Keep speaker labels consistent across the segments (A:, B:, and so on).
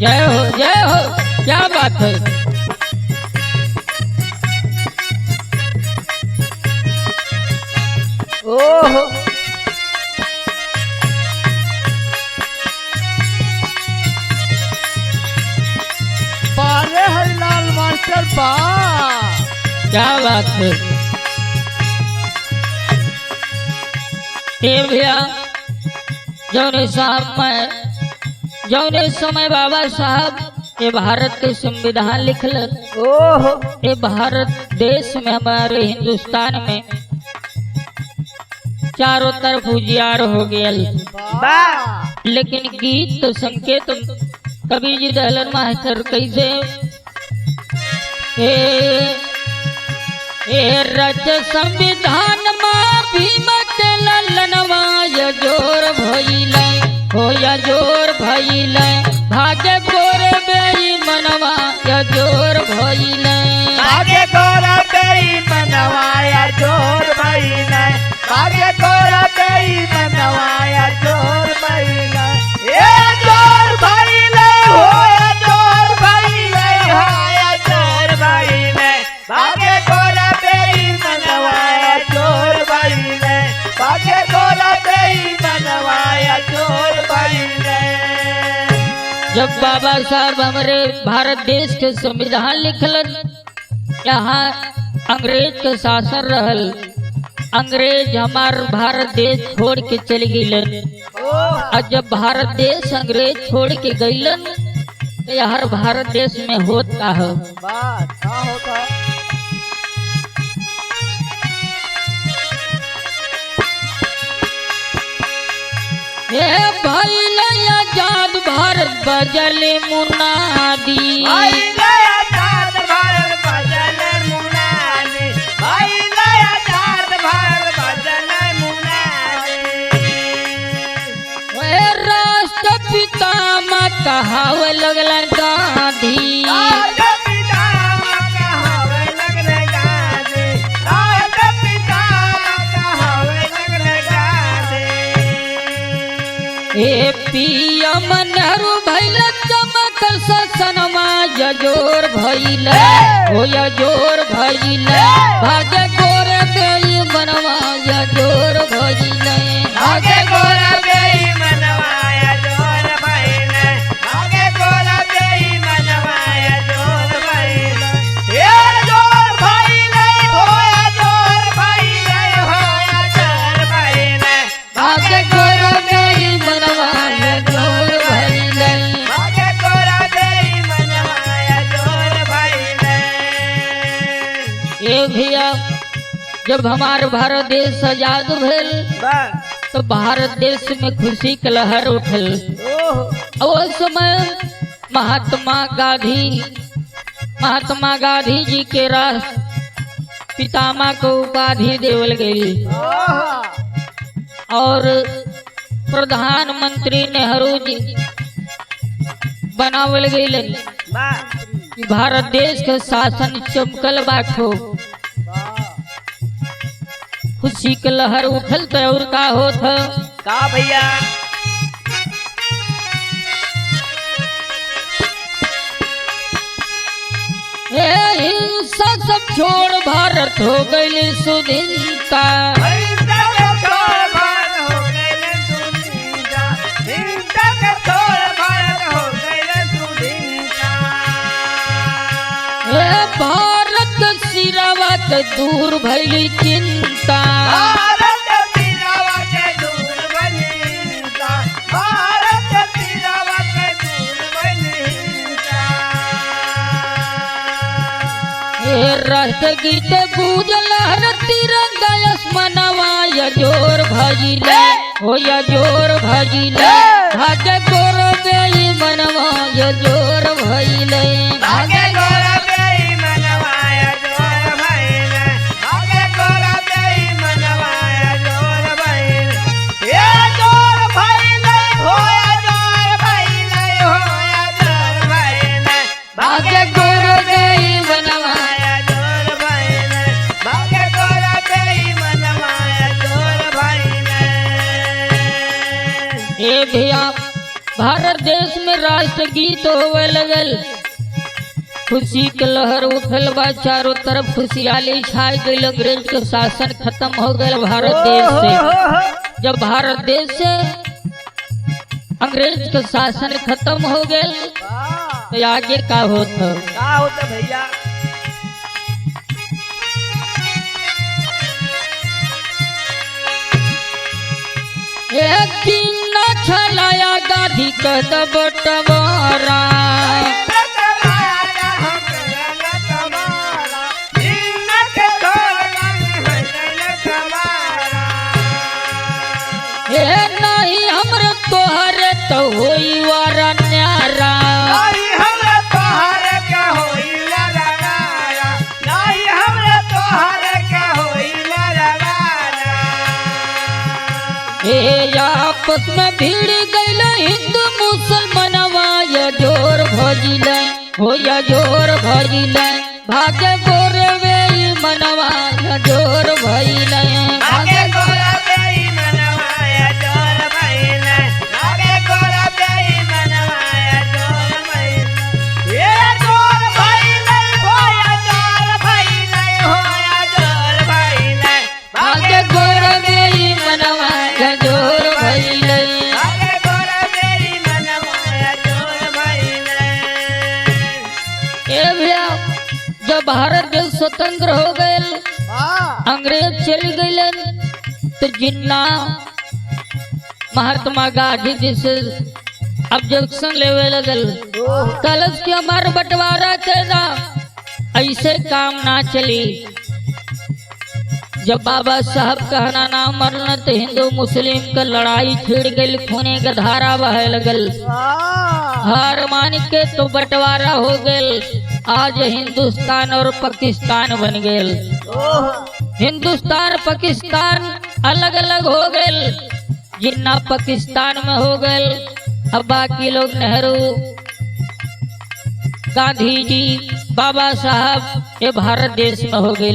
A: जय हो, क्या बात है।
B: ओहो पारे हरिलाल मास्टर बा
A: क्या बात है। ये भैया जौने साहब मैं जौने समय बाबा साहब ये भारत के संविधान लिखलन।
B: ओहो
A: ये भारत देश में हमारे हिंदुस्तान में चारों तरफ उजियार हो गया,
B: बा
A: लेकिन गीत तो संकेत कबीर जी दहलन मास्टर कैसे ए रच संविधान माँ भीम के ललनवा या जोर भइले हो या जोर भइले भाग्य गोर बेई मनवा या जोर भइले
B: आगे गोरा बेई मनवाया जोर महीना आगे गोरा बेई मनवाया जोर महीना ये जोर महीना होया जोर महीना होया जोर महीना आगे गोरा बेई मनवाया जोर महीना आगे गोरा बेई मनवाया जोर महीना
A: जब बाबा साहब हमारे भारत देश के संविधान लिखलन, यहाँ अंग्रेज के शासन रहल, अंग्रेज हमार भारत देश छोड़ के चले गईलन। और जब भारत देश अंग्रेज छोड़ के गईलन तो यार भारत देश में होत का है।
B: बात का होता
A: हे भाई आजाद भारत बजले मुनादी
B: भाई गया चाँद भारत बजल मुनादी भाई गया चाँद भारत बजल मुनादी
A: हे राष्ट्रपिता माँ कहाव लगलन गांधी
B: राष्ट्रपिता कहावे लगले गांधी राष्ट्रपिता कहावे लगले गांधी
A: हे पीएम नेहरू भैल चमकल ससनमा यजोर भैल हो यजोर भैल भाग्य गोर बेई बनवा यजोर भैल
B: आगे गोरा बेई मनवाया जोर भइले आगे गोरा बेई मनवाया जोर भइले ये जोर भइले होया जोर भइले होया जोर भइले
A: भाग्य गोर बेई बनवा यजोर भैल
B: आगे गोरा बेई मनवाया जोर भइले
A: ये भैया जब हमार भारत देश आजाद भेल तो भारत देश में खुशी के लहर उठल।
B: ओह
A: और उस समय महात्मा गांधी जी के राष्ट्र पितामह को उपाधि देवल गई
B: ओह
A: और प्रधानमंत्री नेहरू जी बनावल गई।
B: बा
A: भारत देश के शासन चमकल बाठो खुशी के लहर उठल तो और का होत ह?
B: का भैया
A: हे हिंसा सब छोड़ भारत हो गई सुधीनता हे भारत सिरवा के दूर भइली चिंता हे राष्ट्र गीत गूंजल हर तिरंगा आसमानवा यजोर भजिले हो यजोर भजिले भाग्य गोर बेई मनवा यजोर भइले
B: आगे गोरा बेई मनवाया जोर भइले आगे गोरा बेई मनवाया जोर भइले ये जोर भइले होया जोर भइले होया जोर भइले
A: भाग्य गोर बेई मनवा
B: मनवाया जोर भइले आगे गोरा बेई मनवाया जोर भइले
A: हे भैया भारत देश में राष्ट्रगीत होवे लगल, खुशी के लहर उठल बा, चारों तरफ खुशहाली छाई गई, अंग्रेज के शासन खत्म हो गए भारत देश से। जब भारत देश से अंग्रेज के शासन खत्म हो गए तो आगे का होता
B: भैया?
A: एक दिन न छलाया गाधी का बटवारा, नहीं हमरे तोहरे तो होई वारा न्यारा, आपस में भीड़ गईल हिंदू मुसलमानवा, या जोर भजिल हो या जोर भजिल, भागे गोरे वे मनवा या जोर भइल, भागे जब भारत देश स्वतंत्र हो गए, अंग्रेज चल गए, तो जिन्ना महात्मा गांधी जी से ऑब्जेक्शन लेवे लगल, कलश के हमार बंटवारा करना, ऐसे काम ना चली। जब बाबा साहब कहना ना मरना तो हिंदू मुस्लिम का लड़ाई छिड़ गई, खूने का धारा बहे लगल, हार मान के तो बंटवारा हो गए। आज हिंदुस्तान और पाकिस्तान बन गए, हिंदुस्तान पाकिस्तान अलग अलग हो गए, जिन्ना पाकिस्तान में हो गए, अब बाकी लोग नेहरू, गांधी जी, बाबा साहब ये भारत देश में हो गए।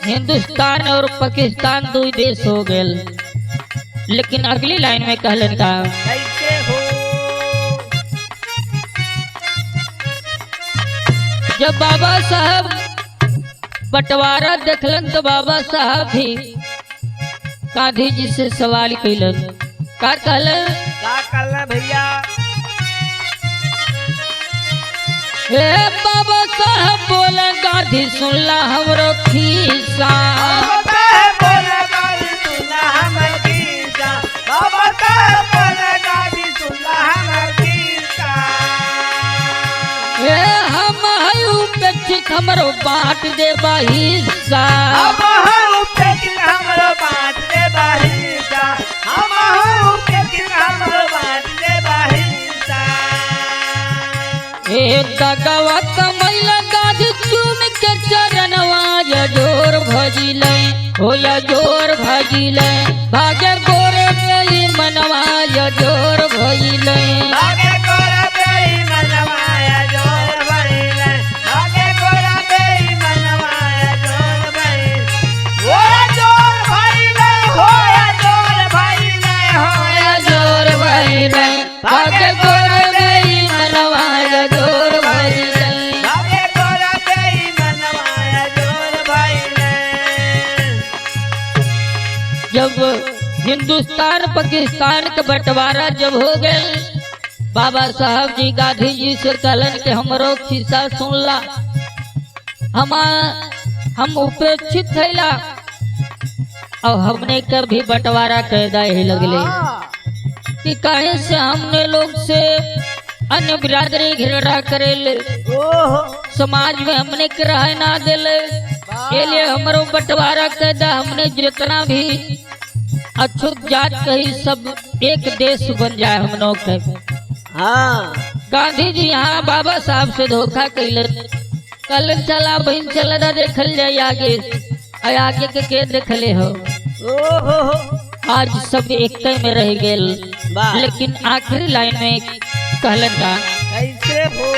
A: हिंदुस्तान और पाकिस्तान दो देश हो गए। लेकिन अगली लाइन में कहलन का, जब बाबा साहब बंटवारा देखलन तो बाबा साहब भी गांधी जी से सवाल कैलन, का कहलन
B: भैया?
A: बाबा साहब बोला गांधी सुनला हमरो खीसा, हमरो बांट दे हिस्सा, दगवा कमैला गाधी चूम के चरणवा, या जोर भजिल हो या जोर भजिल, भागे गोरे मेरी मनवा या जोर भजिल, भागे गोरे मेरी मनवा या जोर भजिल। जब हिंदुस्तान पाकिस्तान का बंटवारा जब हो गए, बाबा साहब जी गांधी जी से कहलन के हमरो खिस्सा सुनला, हम उपेक्षित थैला और हमने कभी बंटवारा कैदा ही लगले, कि काहे से हमने लोग से अन्य बिरादरी घिरा करेले, समाज में हमने किराए ना दिले, के लिए हमारो बंटवारा कैदा, हमने जितना भी अछूत जात कही सब एक देश बन जाए हम लोग के। गांधी जी यहाँ बाबा साहब से धोखा कैलन, कल चला बहन चला देखल जाए आगे, आगे के देखले हो, आज सब एक में रह गए। लेकिन आखिरी लाइन में कहलन का,
B: कैसे हो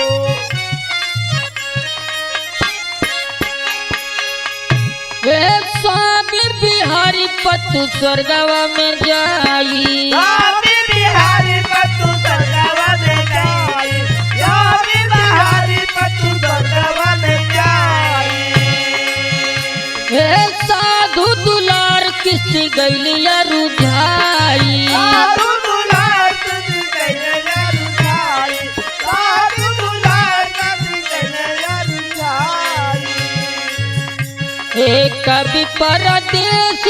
A: स्वामी बिहारी पतु स्वर्गवा में जाई
B: स्वामी बिहारी पतु स्वर्गवा में जाई स्वामी बिहारी पतु स्वर्गवा में जाई
A: हे साधु दुलार किसी गैलिया रुझाई
B: साधु दुलार तुझी कैले रुझाई साधु दुलार तुझी कैले रुझाई
A: हे कवि परदेश